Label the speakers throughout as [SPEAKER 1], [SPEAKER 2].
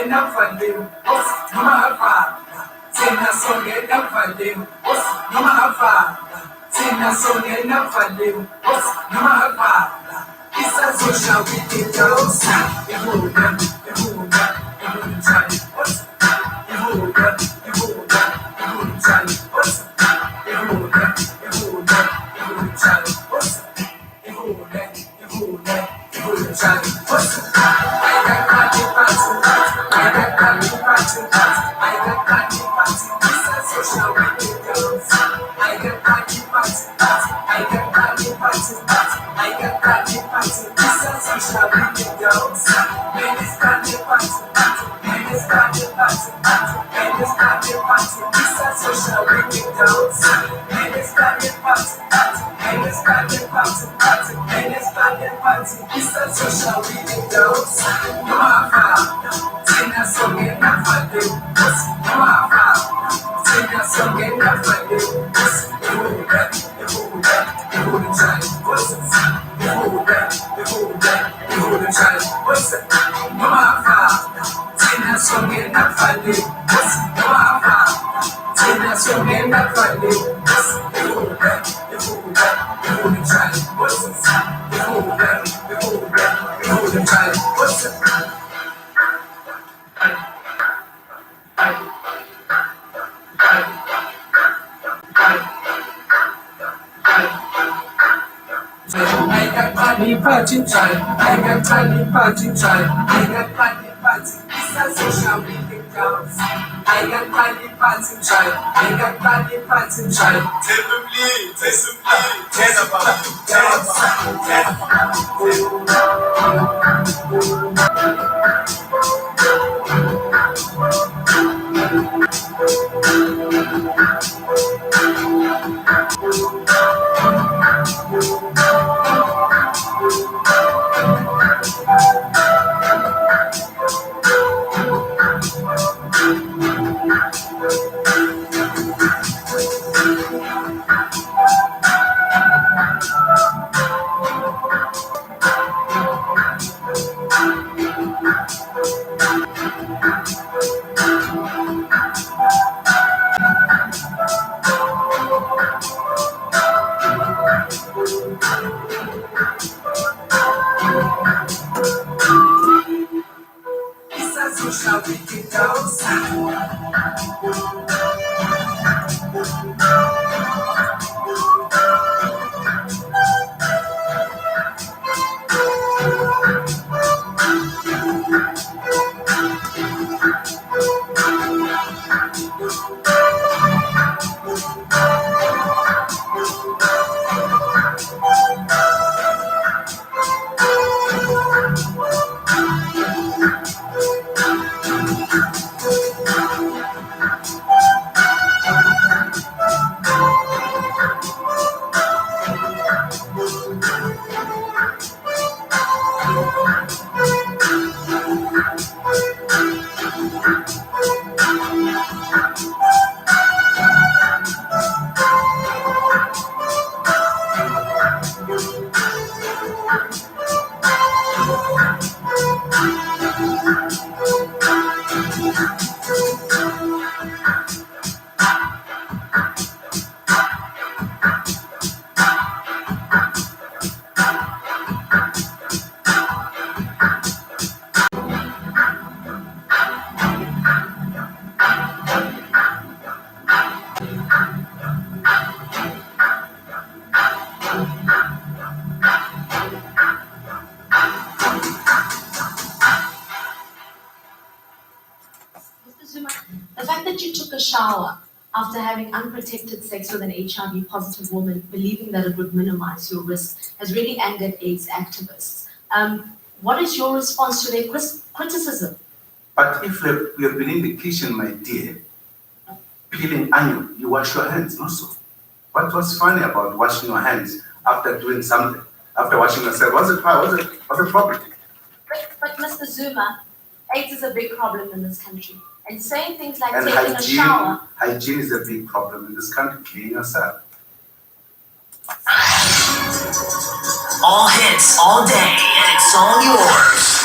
[SPEAKER 1] songena valeu, numa ravada, Tina songena valeu, numa ravada, Tina songena valeu, numa ravada, isso é social media, derruba, chale, derruba, chale,
[SPEAKER 2] The fact that you took a shower after having unprotected sex with an HIV positive woman, believing that it would minimize your risk, has really angered AIDS activists. What is your response to their criticism?
[SPEAKER 3] But if you have been in the kitchen, my dear, peeling onion, you wash your hands also. What was funny about washing your hands after doing something? After washing yourself, what's the problem?
[SPEAKER 2] But Mr. Zuma, AIDS is a big problem in this country. And saying things like
[SPEAKER 3] and
[SPEAKER 2] taking a shower.
[SPEAKER 3] Hygiene is a big problem in this country. Clean yourself.
[SPEAKER 4] All hits, all day, and it's all yours.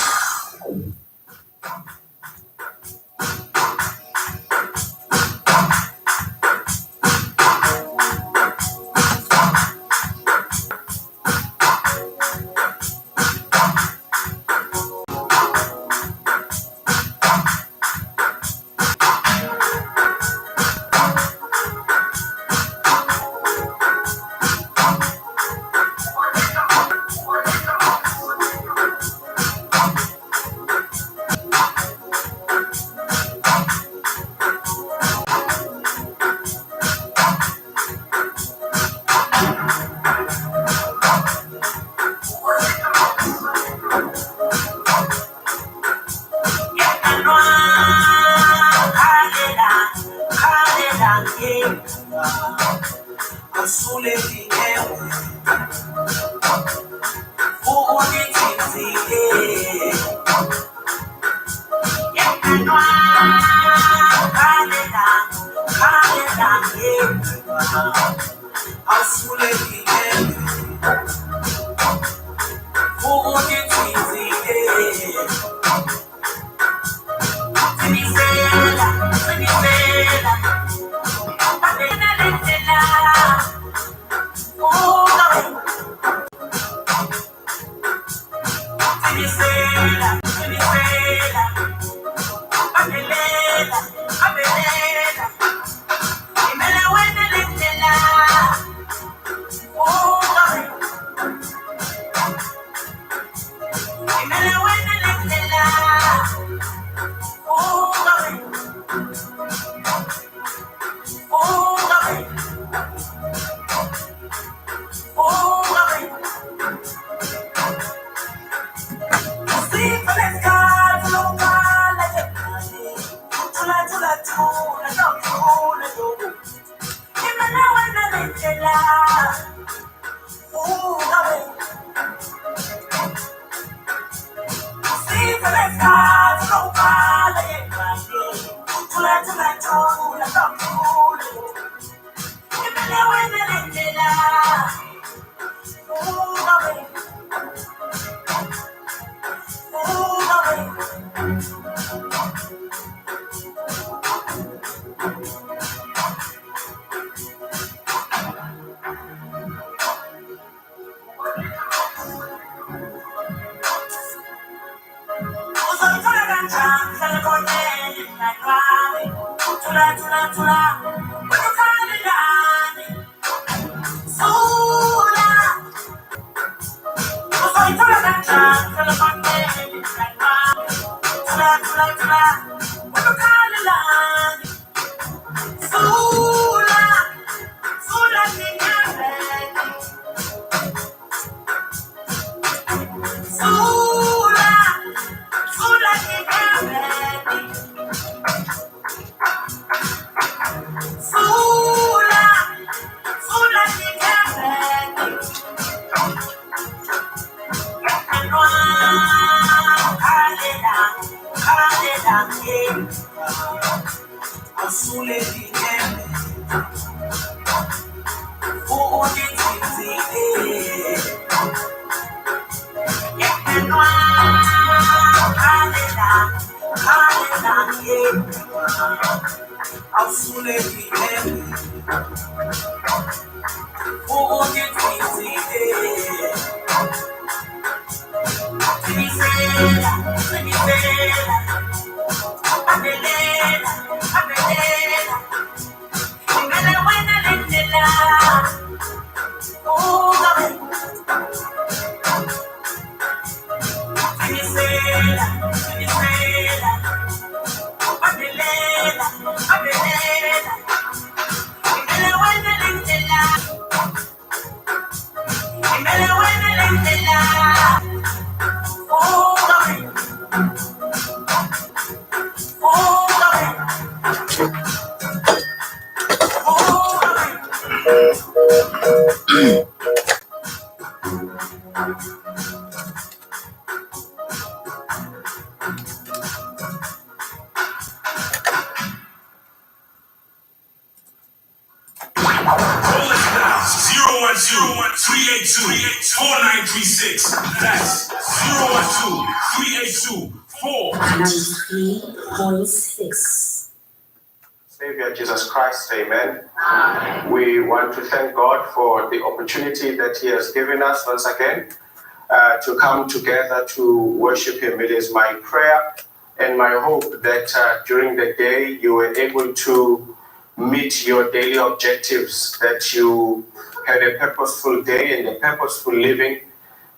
[SPEAKER 1] That's 012-382-496.
[SPEAKER 3] Savior Jesus Christ, amen. We want to thank God for the opportunity that He has given us once again to come together to worship Him. It is my prayer and my hope that during the day you were able to meet your daily objectives, that you had a purposeful day and a purposeful living,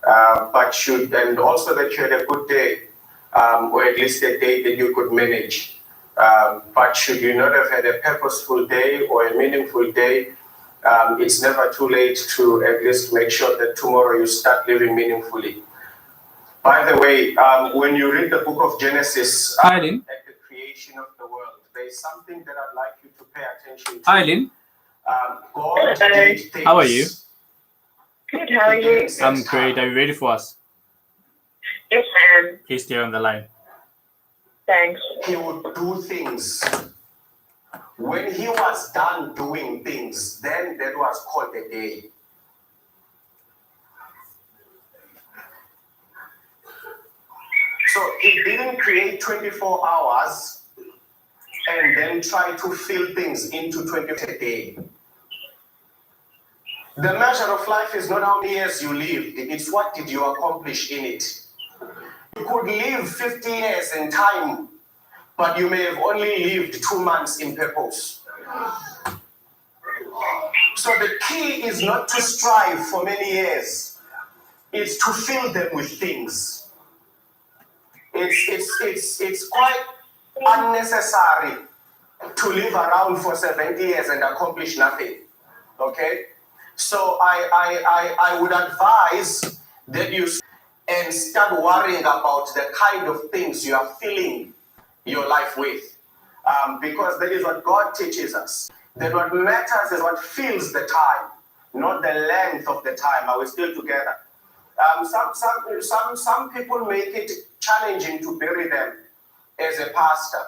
[SPEAKER 3] and also that you had a good day, or at least a day that you could manage. But should you not have had a purposeful day or a meaningful day, it's never too late to at least make sure that tomorrow you start living meaningfully. By the way, when you read the book of Genesis, at the creation of the world, there's something that I'd like you to pay attention to.
[SPEAKER 5] Eileen,
[SPEAKER 3] God did things.
[SPEAKER 5] how are you?
[SPEAKER 6] Good, how are you?
[SPEAKER 5] I'm great. Are you ready for us?
[SPEAKER 6] Yes, ma'am.
[SPEAKER 5] Please stay on the line.
[SPEAKER 6] Thanks.
[SPEAKER 4] He would do things. When he was done doing things, then that was called a day. So he didn't create 24 hours and then try to fill things into 24 a day. The measure of life is not how many years you lived, it's what did you accomplish in it. You could live 50 years in time, but you may have only lived 2 months in purpose. So the key is not to strive for many years, it's to fill them with things. It's quite unnecessary to live around for 70 years and accomplish nothing. Okay? So I would advise that you and start worrying about the kind of things you are filling your life with. Because that is what God teaches us. That what matters is what fills the time, not the length of the time. Are we still together? Some people make it challenging to bury them as a pastor.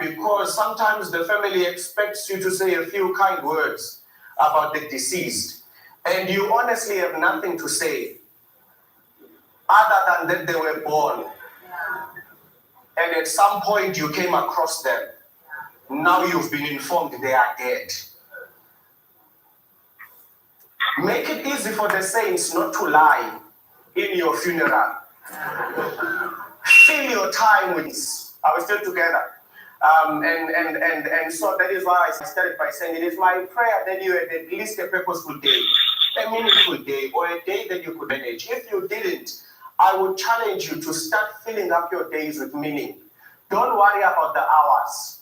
[SPEAKER 4] Because sometimes the family expects you to say a few kind words about the deceased, and you honestly have nothing to say other than that they were born, and at some point you came across them. Now you've been informed they are dead. Make it easy for the saints not to lie in your funeral. Fill your time with this. Are we still together? And so that is why I started by saying it is my prayer that you had at least a purposeful day, a meaningful day, or a day that you could manage. If you didn't, I would challenge you to start filling up your days with meaning. Don't worry about the hours.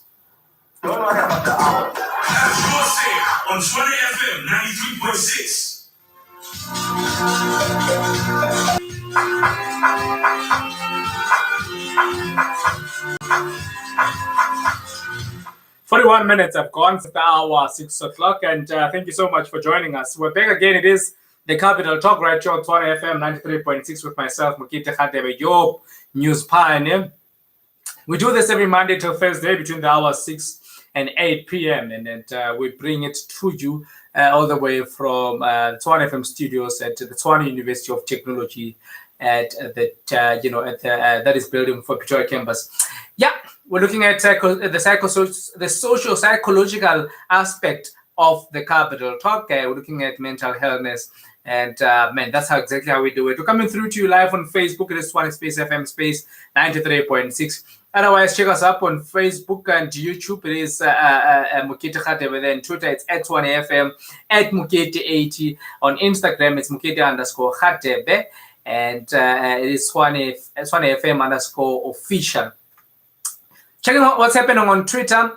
[SPEAKER 4] Don't worry about the hours.
[SPEAKER 5] That's your say on Tshwane FM 93.6.
[SPEAKER 7] 41 minutes have gone since the hour 6 o'clock, and thank you so much for joining us. We're back again. It is the Capital Talk right here on Tshwane FM 93.6 with myself, Mokete Radebe, your news pioneer. We do this every Monday till Thursday between the hours 6 and 8 p.m. and we bring it to you all the way from the Tshwane FM studios at the Tshwane University of Technology at that is building for Pretoria campus. Yeah, we're looking at the socio-psychological aspect of the Capital Talk. We're looking at mental healthness, and that's exactly how we do it. We're coming through to you live on Facebook. It is Tshwane Space FM Space 93.6. Otherwise, check us up on Facebook and YouTube. It is Mokete Radebe. Then Twitter, it's at Tshwane FM, at Mokete80. On Instagram, it's Mokete_Radebe. And it is Tshwane FM _official. Checking out what's happening on Twitter.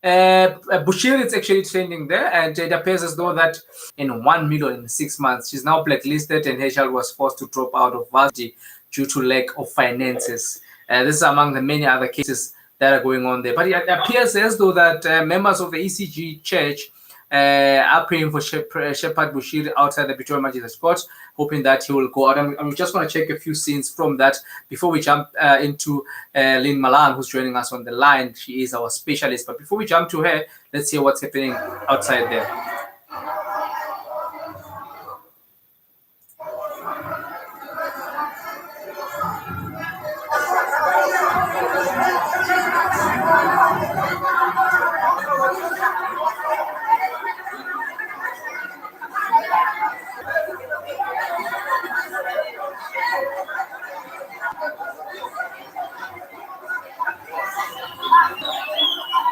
[SPEAKER 7] Bushiri is actually trending there, and it appears as though that in 1 million in 6 months, she's now blacklisted, and her child was forced to drop out of varsity due to lack of finances. This is among the many other cases that are going on there. But it appears as though that members of the ECG Church are praying for Shepherd Bushiri outside the Pretoria Magistrates Court, hoping that he will go out. I'm just going to check a few scenes from that before we jump into Lynn Malan, who's joining us on the line. She is our specialist. But before we jump to her, let's hear what's happening outside there.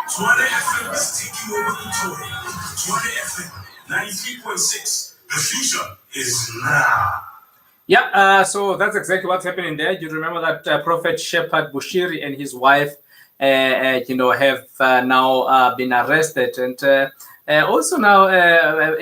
[SPEAKER 5] Tshwane FM is taking over Pretoria. Tshwane FM 93.6. The future is now.
[SPEAKER 7] Yeah, so that's exactly what's happening there. You remember that Prophet Shepherd Bushiri and his wife, have now been arrested, and also now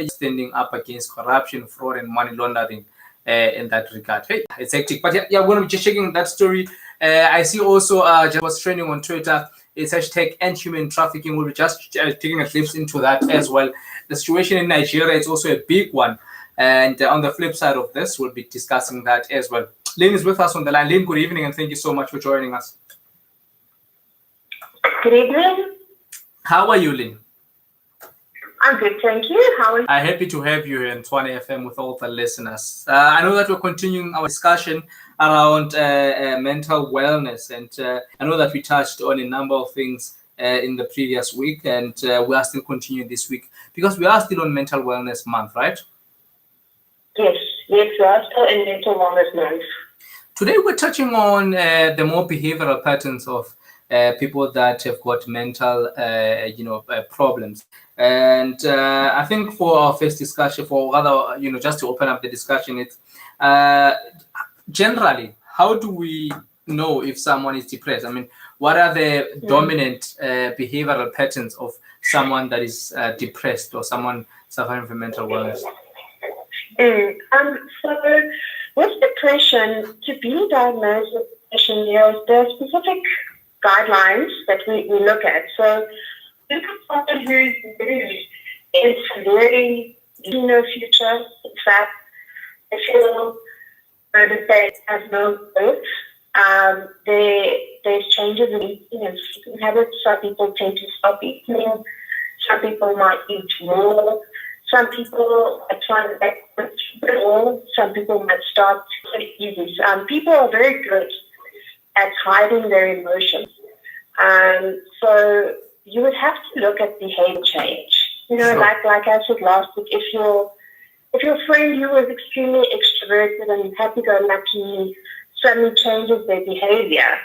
[SPEAKER 7] standing up against corruption, fraud, and money laundering in that regard. Hey, it's hectic. But yeah, we're going to be just checking that story. I see also just what's trending on Twitter. It's hashtag end human trafficking. We'll be just taking a glimpse into that as well. The situation in Nigeria is also a big one. And on the flip side of this, we'll be discussing that as well. Lynn is with us on the line. Lynn, good evening, and thank you so much for joining us.
[SPEAKER 6] Good evening.
[SPEAKER 7] How are you, Lynn?
[SPEAKER 6] I'm good, thank you. How are you?
[SPEAKER 7] I'm happy to have you here in Tshwane FM with all the listeners. I know that we're continuing our discussion around mental wellness, and I know that we touched on a number of things in the previous week, and we are still continuing this week because we are still on Mental Wellness Month, right?
[SPEAKER 6] Yes, we are still in Mental Wellness Month.
[SPEAKER 7] Today we're touching on the more behavioral patterns of people that have got mental, problems. And I think for our first discussion, for rather, just to open up the discussion, it's generally, how do we know if someone is depressed? I mean, what are the dominant behavioral patterns of someone that is depressed or someone suffering from mental wellness?
[SPEAKER 6] So with depression, to be diagnosed with depression, there are specific guidelines that we look at. So look at someone who's very in no future. In fact, they feel that they have no hope. There's changes in eating and sleeping habits. Some people tend to stop eating. Some people might eat more. Some people are trying to back at all. Some people might start pretty easy. People are very good at hiding their emotions. So you would have to look at behavior change. Sure. like I said last week, if your friend who was extremely extroverted and happy-go-lucky suddenly changes their behavior,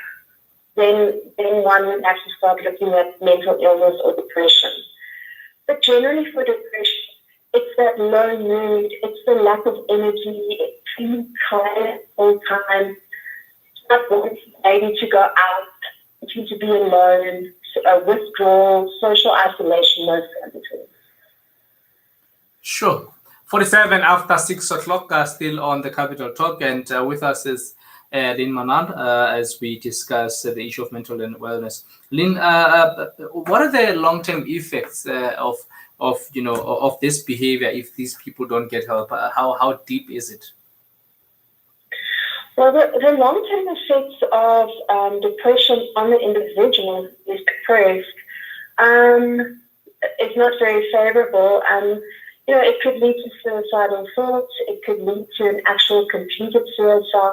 [SPEAKER 6] then one would have to start looking at mental illness or depression. But generally for depression, it's that low mood, it's the lack of energy, it's feeling tired all the time, it's not wanting maybe to go out, wanting to be alone, withdrawal, social isolation, those kinds of things.
[SPEAKER 7] Sure. 47 after 6 o'clock, still on the Capital Talk, and with us is Lynn Manand as we discuss the issue of mental wellness. Lynn, what are the long-term effects of this behavior if these people don't get help? How deep is it?
[SPEAKER 6] Well, the long-term effects of depression on the individual who is depressed is not very favorable. It could lead to suicidal thoughts. It could lead to an actual completed suicide.